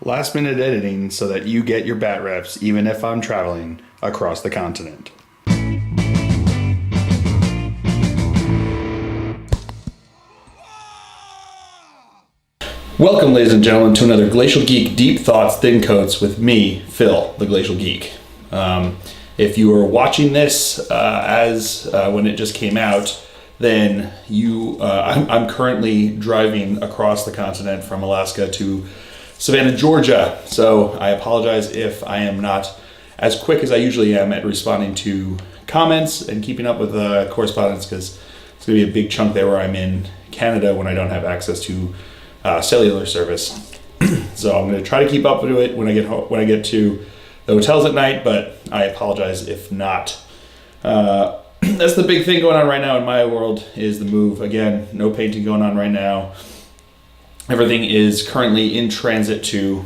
Last minute editing so that you get your bat reps even if I'm traveling across the continent. Welcome, ladies and gentlemen, to another Glacial Geek Deep Thoughts, Thin Coats with me, Phil, the Glacial Geek. If you are watching this when it just came out, then I'm currently driving across the continent from Alaska to Savannah, Georgia. So I apologize if I am not as quick as I usually am at responding to comments and keeping up with correspondence, because it's going to be a big chunk there where I'm in Canada when I don't have access to cellular service. So I'm going to try to keep up with it when I get to the hotels at night, but I apologize if not. That's the big thing going on right now in my world, is the move. Again, no painting going on right now. Everything is currently in transit to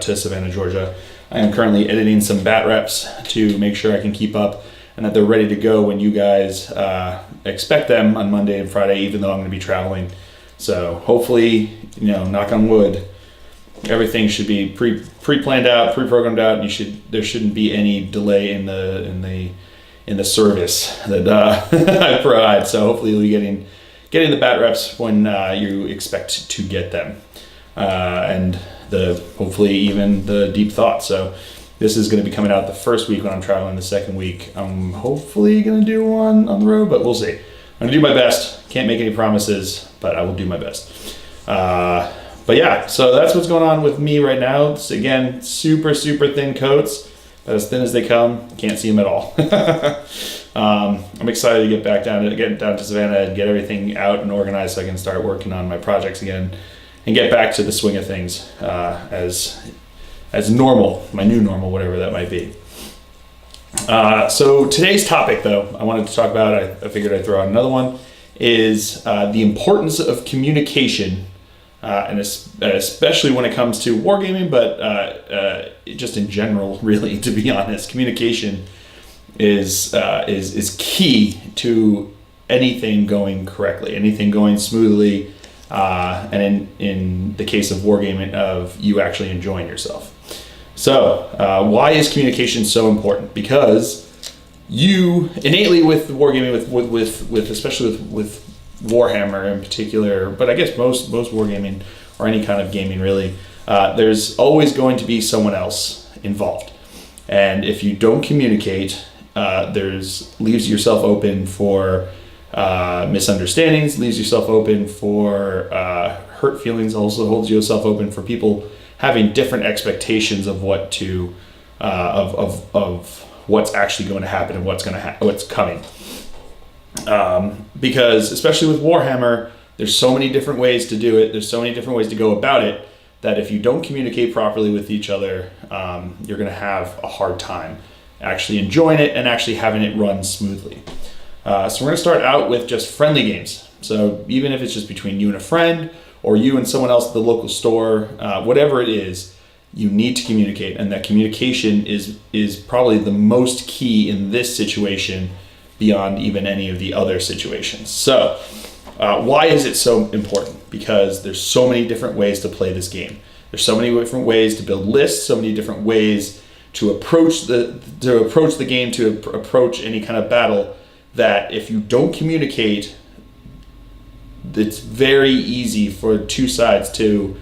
Savannah, Georgia. I am currently editing some bat reps to make sure I can keep up and that they're ready to go when you guys expect them on Monday and Friday, even though I'm going to be traveling. So hopefully, knock on wood, everything should be pre-planned out, pre-programmed out, and there shouldn't be any delay in the service that I provide. So hopefully you'll be getting the bat reps when you expect to get them, and hopefully even the deep thoughts. So this is going to be coming out the first week when I'm traveling. The second week I'm hopefully going to do one on the road, but we'll see. I'm going to do my best. Can't make any promises, but I will do my best. But yeah, so that's what's going on with me right now. It's, again, super, super thin coats, but as thin as they come. Can't see them at all. I'm excited to get down to Savannah and get everything out and organized so I can start working on my projects again and get back to the swing of things as normal, my new normal, whatever that might be. So today's topic, though, I wanted to talk about, I figured I'd throw out another one, is the importance of communication, and especially when it comes to wargaming, but just in general, really, to be honest. Communication is key to anything going correctly, anything going smoothly, and in the case of wargaming, of you actually enjoying yourself. So why is communication so important? Because you innately, with wargaming, with especially with Warhammer in particular, but I guess most wargaming or any kind of gaming really, there's always going to be someone else involved, and if you don't communicate, leaves yourself open for misunderstandings, leaves yourself open for hurt feelings, also holds yourself open for people having different expectations of of what's actually going to happen and what's coming. Because especially with Warhammer, there's so many different ways to do it. There's so many different ways to go about it that if you don't communicate properly with each other, you're going to have a hard time actually enjoying it and actually having it run smoothly. So we're going to start out with just friendly games. So even if it's just between you and a friend, or you and someone else at the local store, whatever it is, you need to communicate, and that communication is probably the most key in this situation beyond even any of the other situations. So why is it so important? Because there's so many different ways to play this game. There's so many different ways to build lists, so many different ways to approach the game, to approach any kind of battle, that if you don't communicate, it's very easy for two sides to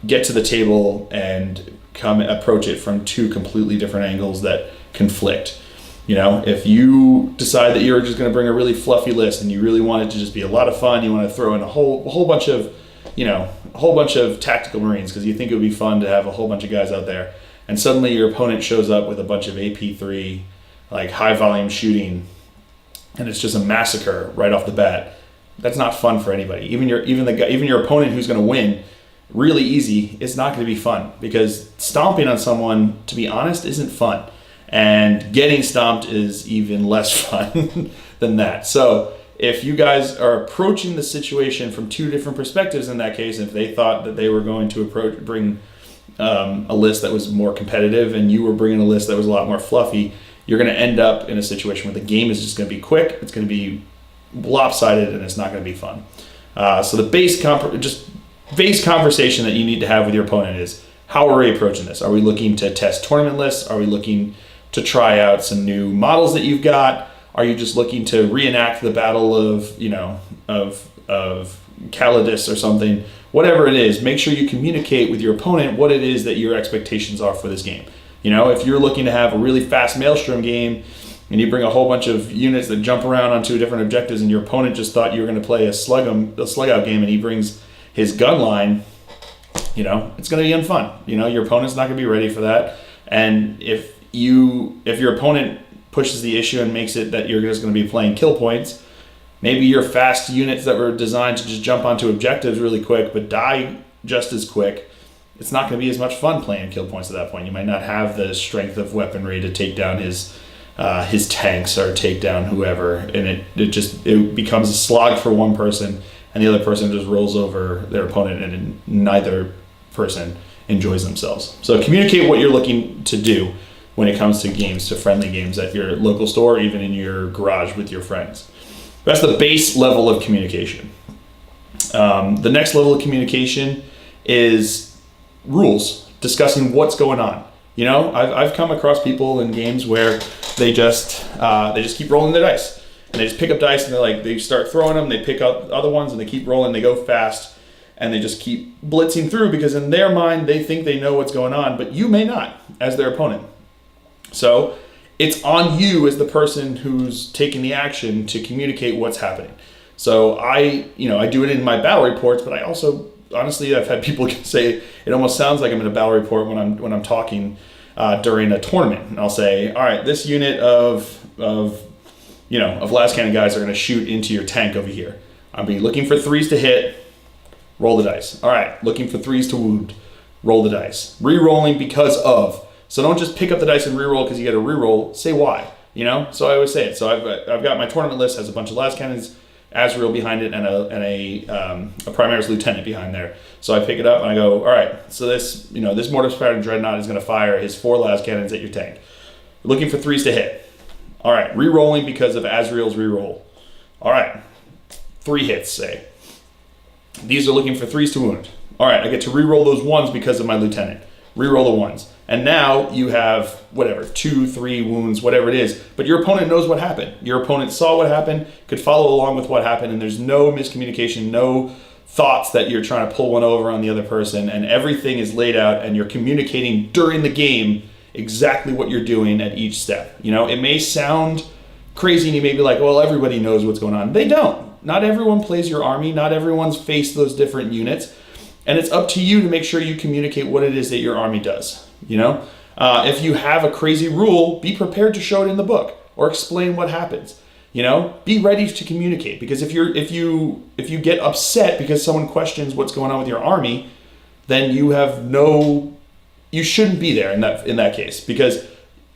get to the table and approach it from two completely different angles that conflict. If you decide that you're just going to bring a really fluffy list and you really want it to just be a lot of fun, you want to throw in a whole bunch of tactical marines because you think it would be fun to have a whole bunch of guys out there, and suddenly your opponent shows up with a bunch of AP3, like high volume shooting, and it's just a massacre right off the bat. That's not fun for anybody. Even your opponent who's going to win really easy, it's not going to be fun, because stomping on someone, to be honest, isn't fun. And getting stomped is even less fun than that. So if you guys are approaching the situation from two different perspectives, in that case, if they thought that they were going to bring a list that was more competitive and you were bringing a list that was a lot more fluffy, you're going to end up in a situation where the game is just going to be quick, it's going to be lopsided, and it's not going to be fun. So the base conversation that you need to have with your opponent is, how are we approaching this? Are we looking to test tournament lists? Are we looking to try out some new models that you've got? Are you just looking to reenact the battle of, of Calidus or something? Whatever it is, make sure you communicate with your opponent what it is that your expectations are for this game. If you're looking to have a really fast Maelstrom game and you bring a whole bunch of units that jump around onto different objectives and your opponent just thought you were going to play a slug out game and he brings his gun line, it's going to be unfun. Your opponent's not going to be ready for that. And if your opponent pushes the issue and makes it that you're just going to be playing kill points, maybe your fast units that were designed to just jump onto objectives really quick but die just as quick, it's not going to be as much fun playing kill points at that point. You might not have the strength of weaponry to take down his tanks or take down whoever, and it becomes a slog for one person, and the other person just rolls over their opponent, and neither person enjoys themselves. So communicate what you're looking to do when it comes to friendly games at your local store, or even in your garage with your friends. That's the base level of communication. The next level of communication is rules, discussing what's going on. I've come across people in games where they just keep rolling their dice, and they just pick up dice and they start throwing them, they pick up other ones and they keep rolling, they go fast, and they just keep blitzing through because in their mind they think they know what's going on, but you may not as their opponent. So it's on you as the person who's taking the action to communicate what's happening. So I do it in my battle reports, but I also, honestly, I've had people say it almost sounds like I'm in a battle report when I'm talking during a tournament. And I'll say, all right, this unit of last cannon guys are going to shoot into your tank over here. I'll be looking for 3s to hit, roll the dice. All right, looking for 3s to wound, roll the dice. Re-rolling because of. So don't just pick up the dice and re-roll because you get a re-roll. Say why. So I always say it. So I've got my tournament list, has a bunch of last cannons, Azrael behind it, and a Primaris Lieutenant behind there. So I pick it up and I go, all right, so this Mortar Pattern Dreadnought is going to fire his 4 las cannons at your tank. Looking for 3s to hit. All right, re-rolling because of Azrael's re-roll. All right, 3 hits, say. These are looking for 3s to wound. All right, I get to re-roll those 1s because of my Lieutenant. Re-roll the 1s. And now you have, 2, 3 wounds, whatever it is. But your opponent knows what happened. Your opponent saw what happened, could follow along with what happened, and there's no miscommunication, no thoughts that you're trying to pull one over on the other person, and everything is laid out, and you're communicating during the game exactly what you're doing at each step. It may sound crazy, and you may be like, well, everybody knows what's going on. They don't. Not everyone plays your army. Not everyone's faced those different units. And it's up to you to make sure you communicate what it is that your army does. If you have a crazy rule, be prepared to show it in the book or explain what happens. Be ready to communicate, because if you get upset because someone questions what's going on with your army, then you shouldn't be there in that case, because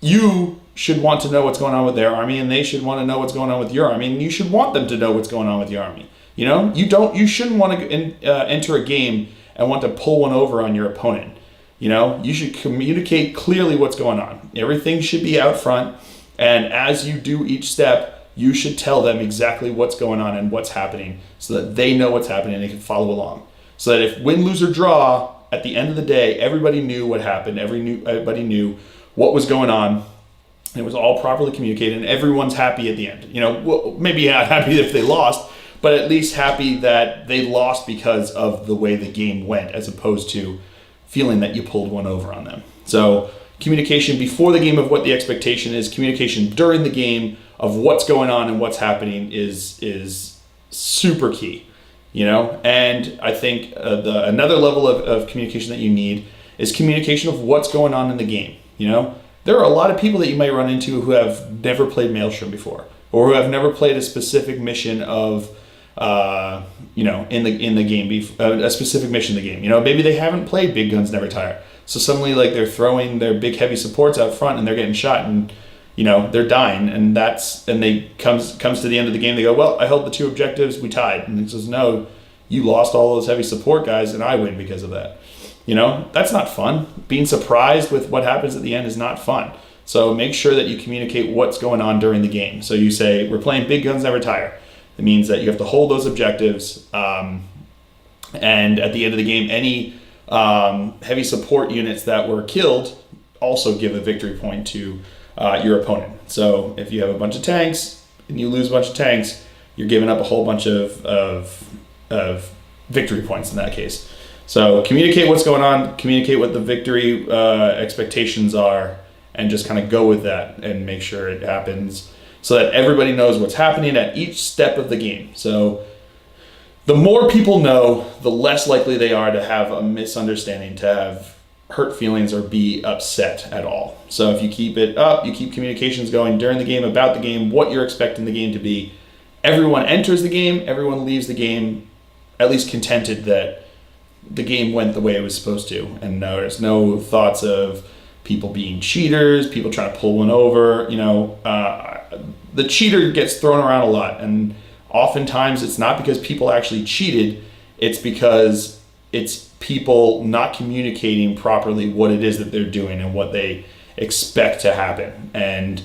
you should want to know what's going on with their army, and they should want to know what's going on with your army, and you should want them to know what's going on with your army. You shouldn't want to enter a game and want to pull one over on your opponent. You should communicate clearly what's going on. Everything should be out front, and as you do each step, you should tell them exactly what's going on and what's happening so that they know what's happening and they can follow along. So that if win, lose, or draw, at the end of the day, everybody knew what happened, everybody knew what was going on, and it was all properly communicated, and everyone's happy at the end. Maybe not happy if they lost, but at least happy that they lost because of the way the game went, as opposed to feeling that you pulled one over on them. So communication before the game of what the expectation is, communication during the game of what's going on and what's happening is super key. And I think another level of communication that you need is communication of what's going on in the game. There are a lot of people that you might run into who have never played Maelstrom before, or who have never played a specific mission of in the game, a specific mission in the game. Maybe they haven't played Big Guns Never Tire, so suddenly they're throwing their big heavy supports out front and they're getting shot and they're dying, and they comes to the end of the game, they go, well, I held the 2 objectives, we tied, and it says, no, you lost all those heavy support guys and I win because of that. That's not fun. Being surprised with what happens at the end is not fun. So make sure that you communicate what's going on during the game. So you say, we're playing Big Guns Never Tire. It means that you have to hold those objectives, and at the end of the game, any heavy support units that were killed also give a victory point to your opponent. So if you have a bunch of tanks and you lose a bunch of tanks, you're giving up a whole bunch of victory points in that case. So communicate what's going on, communicate what the victory expectations are, and just kind of go with that and make sure it happens so that everybody knows what's happening at each step of the game. So the more people know, the less likely they are to have a misunderstanding, to have hurt feelings, or be upset at all. So if you keep it up, you keep communications going during the game, about the game, what you're expecting the game to be, everyone enters the game, everyone leaves the game at least contented that the game went the way it was supposed to. And there's no thoughts of people being cheaters, people trying to pull one over. The cheater gets thrown around a lot, and oftentimes it's not because people actually cheated, it's because it's people not communicating properly what it is that they're doing and what they expect to happen. And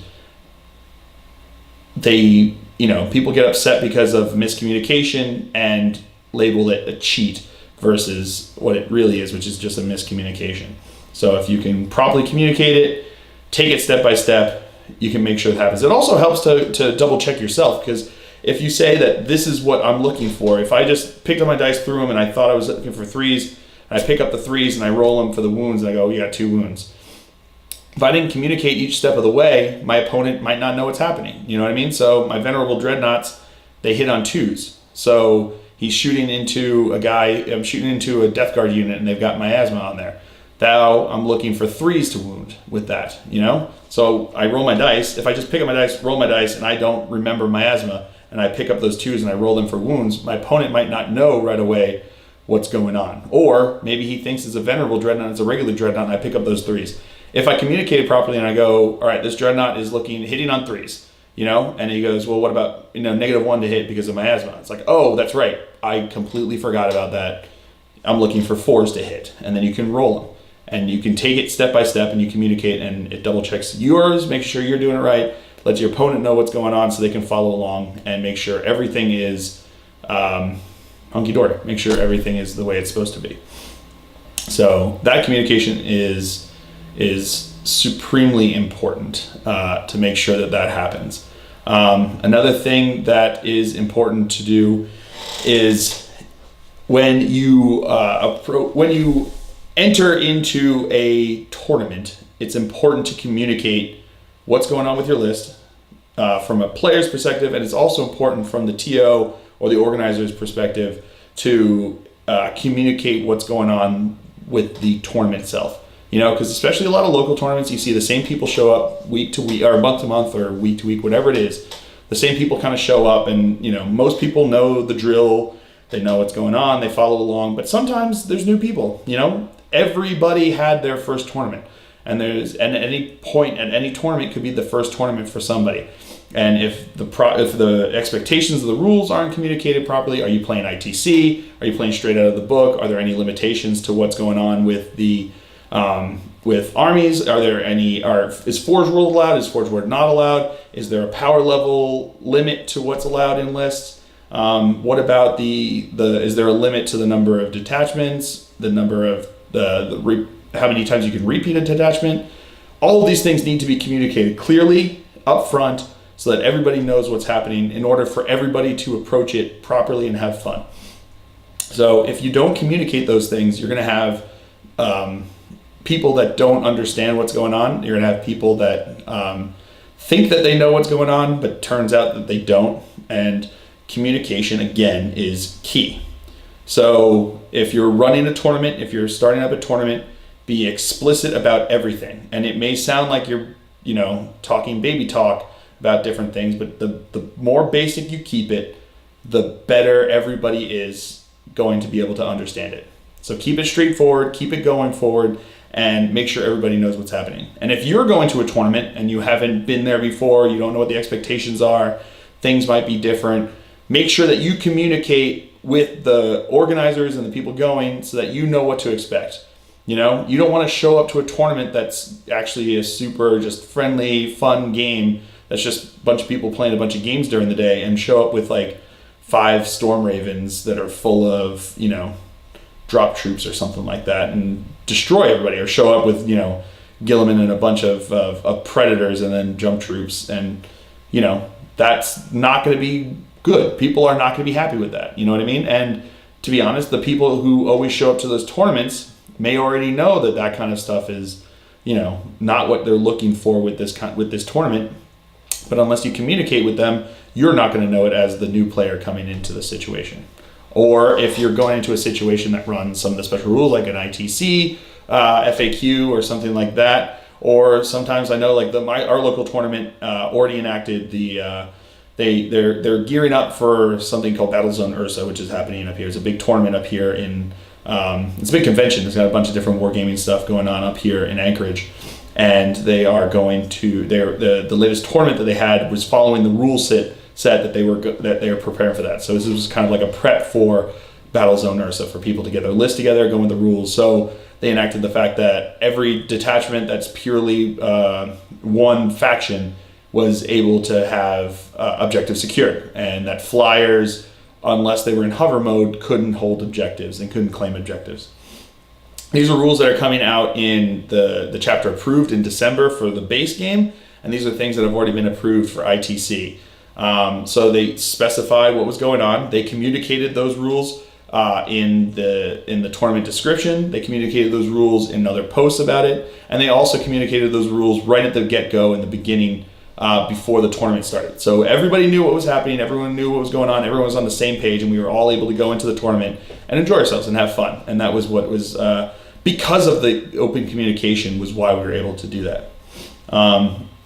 people get upset because of miscommunication and label it a cheat versus what it really is, which is just a miscommunication. So if you can properly communicate it, take it step by step, you can make sure it happens. It also helps to double check yourself, because if you say that this is what I'm looking for, if I just picked up my dice, threw them, and I thought I was looking for 3s, and I pick up the 3s and I roll them for the wounds, and I go, you got 2 wounds. If I didn't communicate each step of the way, my opponent might not know what's happening. You know what I mean? So my Venerable Dreadnoughts, they hit on 2s. So he's shooting into I'm shooting into a Death Guard unit, and they've got miasma on there. Now I'm looking for 3s to wound with that, So I roll my dice. If I just pick up my dice, roll my dice, and I don't remember miasma, and I pick up those 2s and I roll them for wounds, my opponent might not know right away what's going on. Or maybe he thinks it's a Venerable Dreadnought, it's a regular Dreadnought, and I pick up those 3s. If I communicate it properly and I go, all right, this Dreadnought is hitting on 3s, and he goes, well, what about, -1 to hit because of miasma? It's like, oh, that's right. I completely forgot about that. I'm looking for 4s to hit. And then you can roll them. And you can take it step by step, and you communicate, and it double checks yours, make sure you're doing it right, lets your opponent know what's going on so they can follow along, and make sure everything is hunky-dory. Make sure everything is the way it's supposed to be. So that communication is supremely important to make sure that happens. Another thing that is important to do is when you enter into a tournament, it's important to communicate what's going on with your list from a player's perspective, and it's also important from the TO or the organizer's perspective to communicate what's going on with the tournament itself. Because especially a lot of local tournaments, you see the same people show up week to week, or month to month, or week to week, whatever it is. The same people kind of show up, and most people know the drill. They know what's going on. They follow along. But sometimes there's new people. Everybody had their first tournament, and at any point at any tournament could be the first tournament for somebody. And if the expectations of the rules aren't communicated properly, are you playing ITC? Are you playing straight out of the book? Are there any limitations to what's going on with the with armies? Is Forge World allowed? Is Forge World not allowed? Is there a power level limit to what's allowed in lists? What about is there a limit to the number of detachments? The number of how many times you can repeat a detachment? All of these things need to be communicated clearly up front so that everybody knows what's happening in order for everybody to approach it properly and have fun. So if you don't communicate those things, you're going to have people that don't understand what's going on. You're going to have people that think that they know what's going on, but turns out that they don't. And communication, again, is key. So if you're running a tournament, if you're starting up a tournament, be explicit about everything. And it may sound like you're, talking baby talk about different things, but the more basic you keep it, the better everybody is going to be able to understand it. So keep it straightforward, keep it going forward, and make sure everybody knows what's happening. And if you're going to a tournament and you haven't been there before, you don't know what the expectations are, things might be different, make sure that you communicate with the organizers and the people going so that you know what to expect. You don't want to show up to a tournament that's actually a super just friendly, fun game that's just a bunch of people playing a bunch of games during the day and show up with like 5 Storm Ravens that are full of, drop troops or something like that and destroy everybody, or show up with, Gilliman and a bunch of predators and then jump troops, and that's not going to be good. People are not going to be happy with that. You know what I mean? And to be honest, the people who always show up to those tournaments may already know that kind of stuff is, not what they're looking for with this tournament. But unless you communicate with them, you're not going to know it as the new player coming into the situation. Or if you're going into a situation that runs some of the special rules, like an ITC, FAQ, or something like that. Or sometimes I know, like our local tournament already enacted they're gearing up for something called Battlezone Ursa, which is happening up here. It's a big tournament up here in it's a big convention. It's got a bunch of different wargaming stuff going on up here in Anchorage, and they are going to the latest tournament that they had was following the rule set that they were preparing for that. So this was kind of like a prep for Battlezone Ursa for people to get their list together, go with the rules. So they enacted the fact that every detachment that's purely one faction was able to have objectives secured, and that flyers, unless they were in hover mode, couldn't hold objectives and couldn't claim objectives. These are rules that are coming out in the chapter approved in December for the base game, and these are things that have already been approved for ITC. So they specified what was going on. They communicated those rules in the tournament description. They communicated those rules in other posts about it, and they also communicated those rules right at the get-go in the beginning before the tournament started. So everybody knew what was happening, everyone knew what was going on, everyone was on the same page, and we were all able to go into the tournament and enjoy ourselves and have fun. And that was what was, because of the open communication, was why we were able to do that.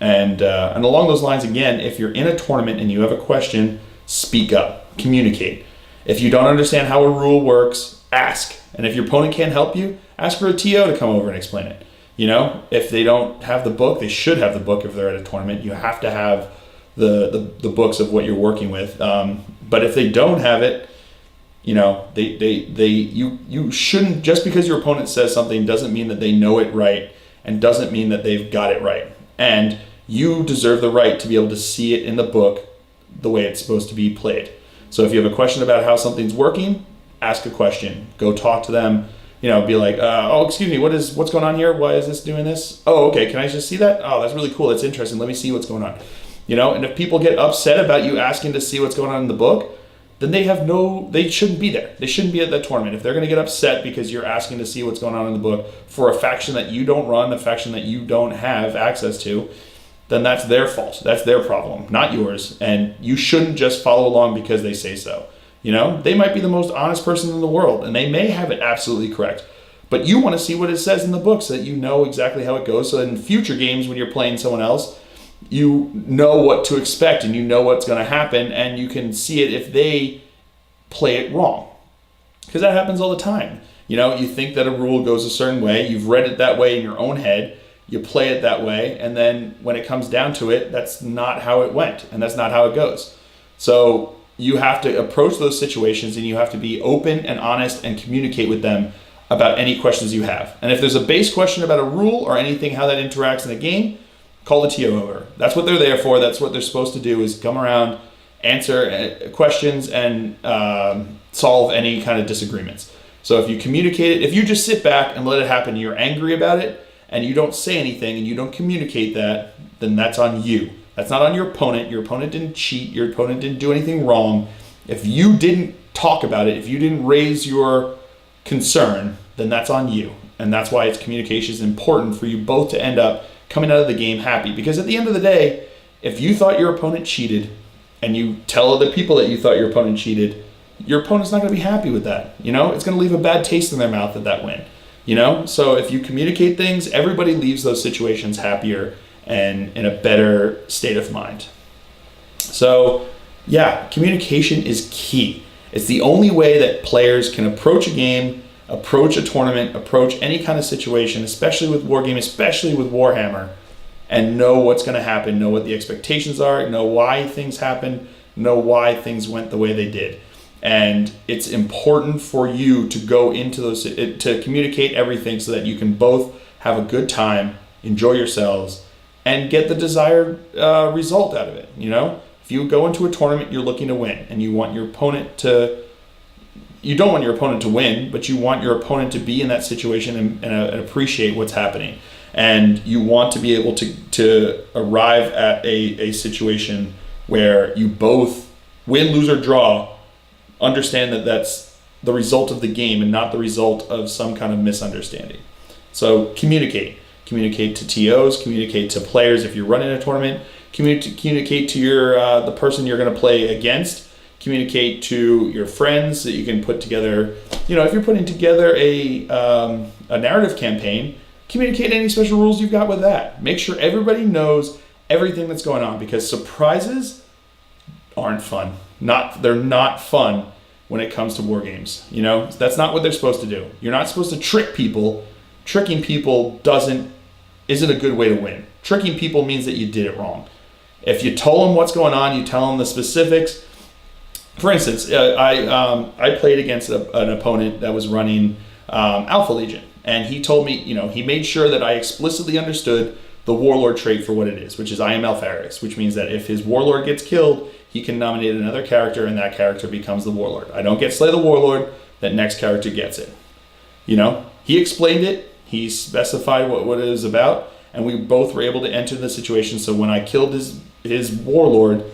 And along those lines, again, if you're in a tournament and you have a question, speak up, communicate. If you don't understand how a rule works, ask. And if your opponent can't help you, ask for a TO to come over and explain it. If they don't have the book, they should have the book if they're at a tournament. You have to have the books of what you're working with. But if they don't have it, you shouldn't, just because your opponent says something doesn't mean that they know it right, and doesn't mean that they've got it right. And you deserve the right to be able to see it in the book the way it's supposed to be played. So if you have a question about how something's working, ask a question. Go talk to them. Be like, oh, excuse me, what's going on here? Why is this doing this? Oh, okay, can I just see that? Oh, that's really cool. That's interesting. Let me see what's going on. And if people get upset about you asking to see what's going on in the book, then they shouldn't be there. They shouldn't be at that tournament. If they're going to get upset because you're asking to see what's going on in the book for a faction that you don't run, a faction that you don't have access to, then that's their fault. That's their problem, not yours. And you shouldn't just follow along because they say so. They might be the most honest person in the world, and they may have it absolutely correct. But you want to see what it says in the book so that you know exactly how it goes. So that in future games, when you're playing someone else, you know what to expect and you know what's going to happen, and you can see it if they play it wrong. Because that happens all the time. You think that a rule goes a certain way, you've read it that way in your own head, you play it that way, and then when it comes down to it, that's not how it went, and that's not how it goes. So you have to approach those situations, and you have to be open and honest and communicate with them about any questions you have. And if there's a base question about a rule or anything, how that interacts in a game, call the TO over. That's what they're there for. That's what they're supposed to do, is come around, answer questions, and solve any kind of disagreements. So if you communicate it, if you just sit back and let it happen, you're angry about it, and you don't say anything and you don't communicate that, then that's on you. That's not on your opponent. Your opponent didn't cheat. Your opponent didn't do anything wrong. If you didn't talk about it, if you didn't raise your concern, then that's on you. And that's why communication is important for you both to end up coming out of the game happy. Because at the end of the day, if you thought your opponent cheated and you tell other people that you thought your opponent cheated, your opponent's not going to be happy with that. It's going to leave a bad taste in their mouth at that win. So if you communicate things, everybody leaves those situations happier and in a better state of mind. So yeah, communication is key. It's the only way that players can approach a game, approach a tournament, approach any kind of situation, especially with Wargaming, especially with Warhammer, and know what's going to happen, know what the expectations are, know why things happen, know why things went the way they did. And it's important for you to go into those, to communicate everything so that you can both have a good time, enjoy yourselves, and get the desired result out of it. If you go into a tournament, you're looking to win, and you want your opponent to you don't want your opponent to win, but you want your opponent to be in that situation and appreciate what's happening. And you want to be able to arrive at a situation where you both win, lose, or draw, understand that that's the result of the game and not the result of some kind of misunderstanding. So communicate to TOs, communicate to players if you're running a tournament, communicate to your the person you're going to play against, communicate to your friends that you can put together. If you're putting together a narrative campaign, communicate any special rules you've got with that. Make sure everybody knows everything that's going on, because surprises aren't fun. They're not fun when it comes to war games. That's not what they're supposed to do. You're not supposed to trick people. Tricking people isn't a good way to win. Tricking people means that you did it wrong. If you told them what's going on, you tell them the specifics. For instance, I played against an opponent that was running Alpha Legion, and he told me, he made sure that I explicitly understood the Warlord trait for what it is, which is I am Alpharis, which means that if his Warlord gets killed, he can nominate another character, and that character becomes the Warlord. I don't get Slay the Warlord, that next character gets it. He explained it, he specified what it was about, and we both were able to enter the situation. So when I killed his Warlord,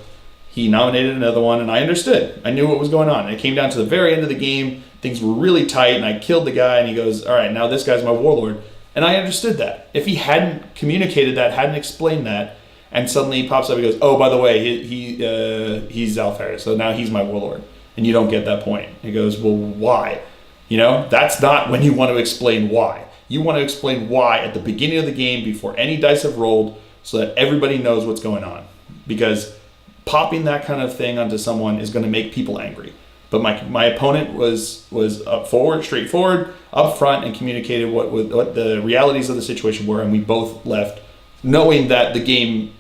he nominated another one, and I understood. I knew what was going on. And it came down to the very end of the game, things were really tight, and I killed the guy, and he goes, all right, now this guy's my Warlord. And I understood that. If he hadn't communicated that, hadn't explained that, and suddenly he pops up and goes, oh, by the way, he's Alpharis, so now he's my Warlord. And you don't get that point. He goes, well, why? That's not when you want to explain why. You want to explain why at the beginning of the game before any dice have rolled, so that everybody knows what's going on. Because popping that kind of thing onto someone is going to make people angry. But my opponent was straightforward, up front, and communicated what the realities of the situation were, and we both left knowing that the game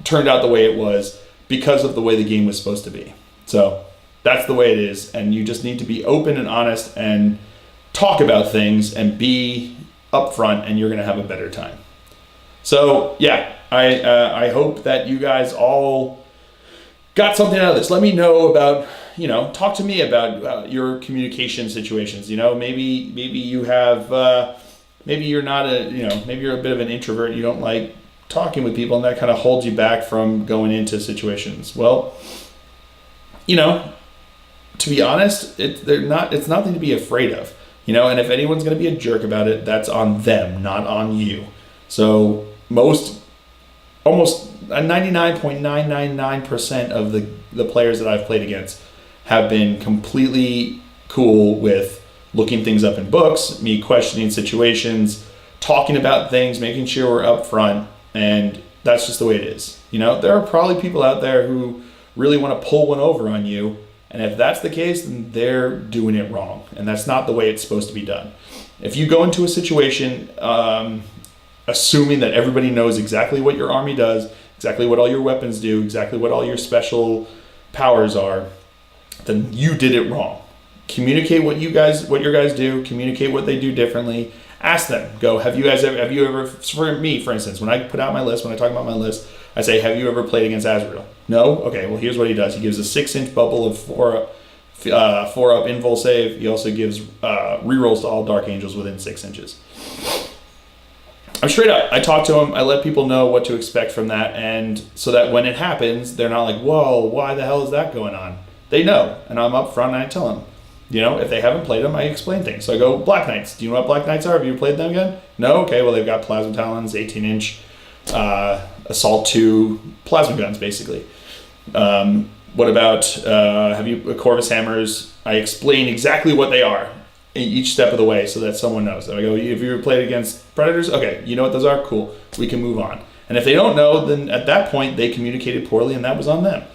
turned out the way it was because of the way the game was supposed to be. So that's the way it is, and you just need to be open and honest and talk about things and be upfront, and you're going to have a better time. So yeah, I hope that you guys all got something out of this. Let me know about, talk to me about your communication situations. Maybe you have, maybe you're not maybe you're a bit of an introvert. You don't like talking with people, and that kind of holds you back from going into situations. Well, to be honest, it's nothing to be afraid of. And if anyone's going to be a jerk about it, that's on them, not on you. So almost 99.999% of the players that I've played against have been completely cool with looking things up in books, me questioning situations, talking about things, making sure we're up front, and that's just the way it is. There are probably people out there who really want to pull one over on you, and if that's the case, then they're doing it wrong, and that's not the way it's supposed to be done. If you go into a situation assuming that everybody knows exactly what your army does, exactly what all your weapons do, exactly what all your special powers are, then you did it wrong. Communicate what your guys do, communicate what they do differently. Ask them, have you ever, for me, for instance, when I put out my list, when I talk about my list, I say, have you ever played against Azrael? No? Okay, well, here's what he does. He gives a 6-inch bubble of 4 up invul save. He also gives rerolls to all Dark Angels within 6 inches. I'm straight up. I talk to them. I let people know what to expect from that, and so that when it happens, they're not like, whoa, why the hell is that going on? They know, and I'm up front and I tell them. If they haven't played them, I explain things. So I go, Black Knights. Do you know what Black Knights are? Have you played them again? No? Okay, well, they've got Plasma Talons, 18-inch, Assault 2 plasma guns, basically. What about, have you, Corvus Hammers? I explain exactly what they are in each step of the way so that someone knows. So I go, have you ever played against Predators? Okay, you know what those are? Cool. We can move on. And if they don't know, then at that point, they communicated poorly, and that was on them.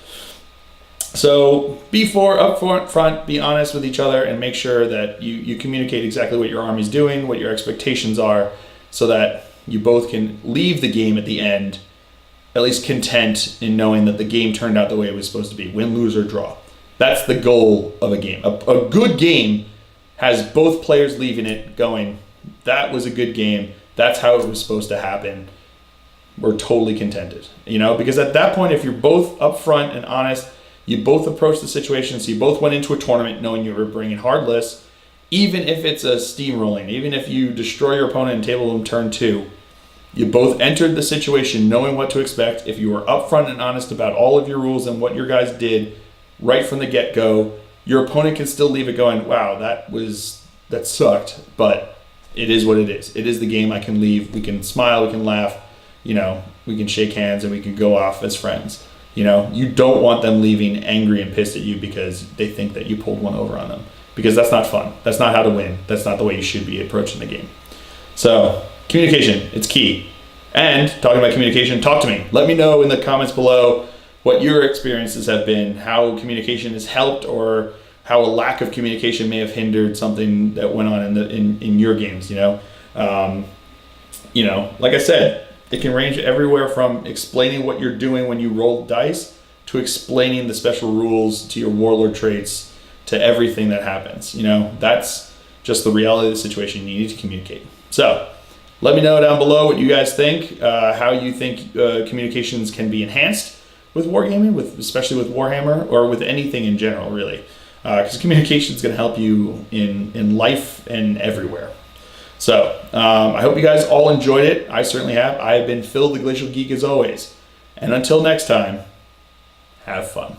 So up front, be honest with each other, and make sure that you communicate exactly what your army's doing, what your expectations are, so that you both can leave the game at the end at least content in knowing that the game turned out the way it was supposed to be, win, lose, or draw. That's the goal of a game. A good game has both players leaving it going, that was a good game, that's how it was supposed to happen, we're totally contented. Because at that point, if you're both upfront and honest, You both approached the situation, so you both went into a tournament knowing you were bringing hard lists, even if it's a steamrolling, even if you destroy your opponent and table them turn 2. You both entered the situation knowing what to expect. If you were upfront and honest about all of your rules and what your guys did right from the get-go, your opponent can still leave it going, wow, that sucked, but it is what it is. It is the game. I can leave. We can smile. We can laugh. We can shake hands and we can go off as friends. You don't want them leaving angry and pissed at you because they think that you pulled one over on them, because that's not fun. That's not how to win. That's not the way you should be approaching the game. So communication, it's key. And talking about communication, talk to me. Let me know in the comments below what your experiences have been, how communication has helped, or how a lack of communication may have hindered something that went on in your games. Like I said, it can range everywhere from explaining what you're doing when you roll dice to explaining the special rules to your warlord traits to everything that happens. That's just the reality of the situation. You need to communicate. So let me know down below what you guys think, how you think communications can be enhanced with wargaming, especially with Warhammer, or with anything in general, really. Because communication is going to help you in life and everywhere. So I hope you guys all enjoyed it. I certainly have. I have been Phil the Glacial Geek as always. And until next time, have fun.